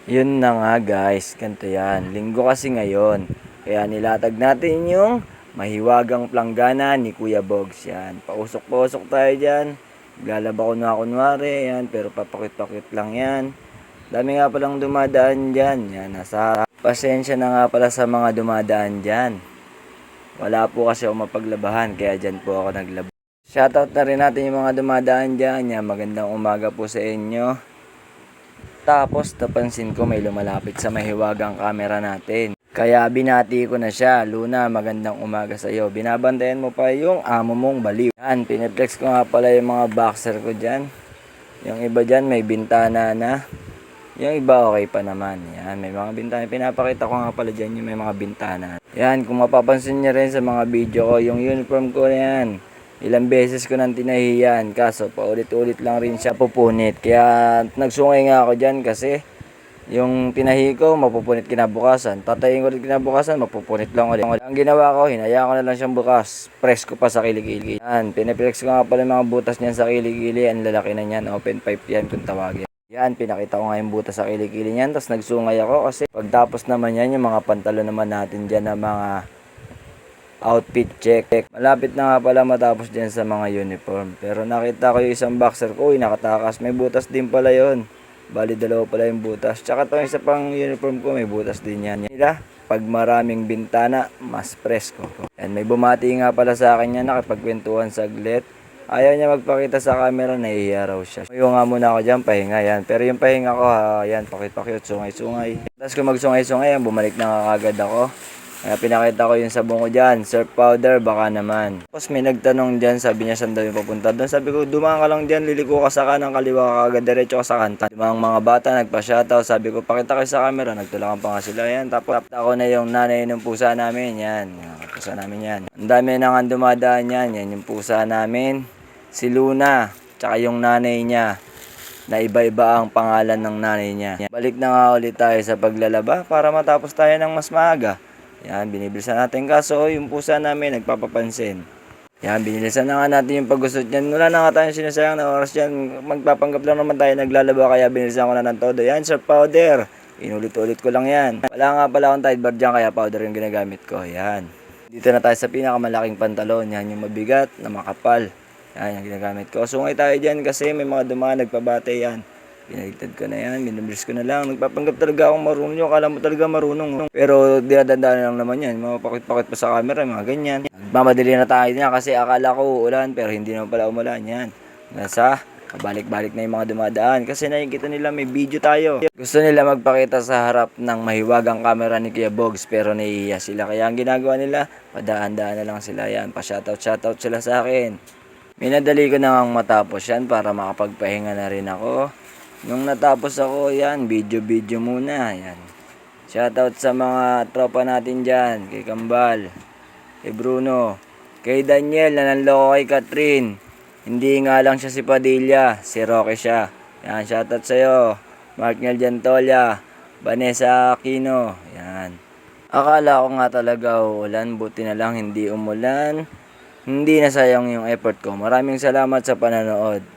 Yun na nga guys, ganito yan. Linggo kasi ngayon. Kaya nilatag natin yung mahiwagang planggana ni Kuya Bogs yan. Pausok-pausok tayo dyan. Lalaba ko na kunwari yan, pero papakit-pakit lang yan. Dami nga palang dumadaan dyan. Yan, nasa pasensya na nga pala sa mga dumadaan dyan. Wala po kasi ako mapaglabahan, kaya dyan po ako naglaba. Shoutout na rin natin yung mga dumadaan dyan. Yan, magandang umaga po sa inyo. Tapos napansin ko may lumalapit sa mahiwagang camera natin. Kaya binati ko na siya. Luna, magandang umaga sa iyo. Binabantayan mo pa yung amo mong baliw. Yan, pineflex ko nga pala yung mga boxer ko dyan. Yung iba dyan may bintana na. Yung iba okay pa naman. Yan, may mga bintana. Pinapakita ko nga pala dyan yung may mga bintana. Yan, kung mapapansin niyo rin sa mga video ko, yung uniform ko na yan. Ilang beses ko nang tinahiyan, kaso paulit-ulit lang rin siya pupunit. Kaya nagsungay nga ako dyan kasi yung tinahi ko mapupunit kinabukasan. Tatayin ko rin kinabukasan, mapupunit lang ulit. Ang ginawa ko, hinayaan ko na lang siyang bukas. Press ko pa sa kilig-kilig. Yan, pinaplex ko nga pala yung mga butas niyan sa kilig-kilig. Ang lalaki na niyan, open pipe yan kung tawagin. Yan, pinakita ko nga yung butas sa kilig-kilig niyan. Tapos nagsungay ako kasi pagtapos naman yan, yung mga pantalon naman natin dyan na mga outfit check. Malapit na nga pala matapos din sa mga uniform. Pero nakita ko yung isang boxer ko, nakatakas. May butas din pala yon. Bali dalawa pala yung butas. Tsaka to isa pang uniform ko, may butas din yan. Nila, pag maraming bintana, mas presko. And may bumati nga pala sa akin yan, nakipagkwentuhan saglit. Ayaw niya magpakita sa camera, nahihiya raw siya. Yung nga muna ako dyan, pahinga yan. Pero yung pahinga ko, yan, pakit-pakit, sungay-sungay. Tapos kung magsungay-sungay, bumalik na nga agad ako. Kaya pinakita ko yung sabong ko dyan, surf powder, baka naman. Tapos may nagtanong dyan, sabi niya saan daw yung papunta doon. Sabi ko, dumaan ka lang dyan, liliko ka sa kanang kaliwa ka agad, diretso ka sa kanta. Dumang mga bata, nagpa-shoutout, sabi ko, pakita kayo sa camera, nagtulakan pa nga sila yan. Tapos ako na yung nanay ng pusa namin, yan, yung pusa namin yan. Ang dami na nga dumadaan yan, yan yung pusa namin. Si Luna, tsaka yung nanay niya, na iba-iba ang pangalan ng nanay niya. Balik na nga ulit tayo sa paglalaba para matapos tayo ng mas maaga. Yan, binibilisan natin kaso yung pusa namin nagpapapansin. Yan, binilisan na nga natin yung pagusot niyan. Wala na nga tayong sinasayang na oras dyan. Magpapanggap lang naman tayo naglalaba kaya binilisan ko na ng todo. Yan, surf powder. Inulit-ulit ko lang yan. Wala nga pala akong tide bar dyan kaya powder yung ginagamit ko. Yan. Dito na tayo sa pinakamalaking pantalon. Yan yung mabigat na makapal. Yan yung ginagamit ko. Sungay tayo dyan kasi may mga dumaan nagpabate yan. Binaligtad ko na yan, binubilis ko na lang. Nagpapanggap talaga akong marunong yun. Kala mo talaga marunong. Pero dinadandaan lang naman yan. Mapakit-pakit pa sa camera, mga ganyan. Mamadali na tayo niya kasi akala ko uulan pero hindi naman pala umulan yan. Nasa balik-balik na yung mga dumadaan kasi nakikita nila may video tayo. Gusto nila magpakita sa harap ng mahiwagang camera ni Kuya Bogs pero nahihiya sila. Kaya ang ginagawa nila, padaan-daan na lang sila yan. Pa-shoutout sila sa akin. Minadali ko na nga matapos yan para makapagpahinga na rin ako. Nung natapos ako, yan, video muna, yan. Shoutout sa mga tropa natin dyan, kay Kambal, kay Bruno, kay Daniel na nanloko kay Catherine. Hindi nga lang siya si Padilla, si Roque siya. Yan, shoutout sa'yo, Mark Nel Jantolia, Vanessa Aquino, yan. Akala ko nga talaga uulan, buti na lang hindi umulan. Hindi na sayang yung effort ko. Maraming salamat sa panonood.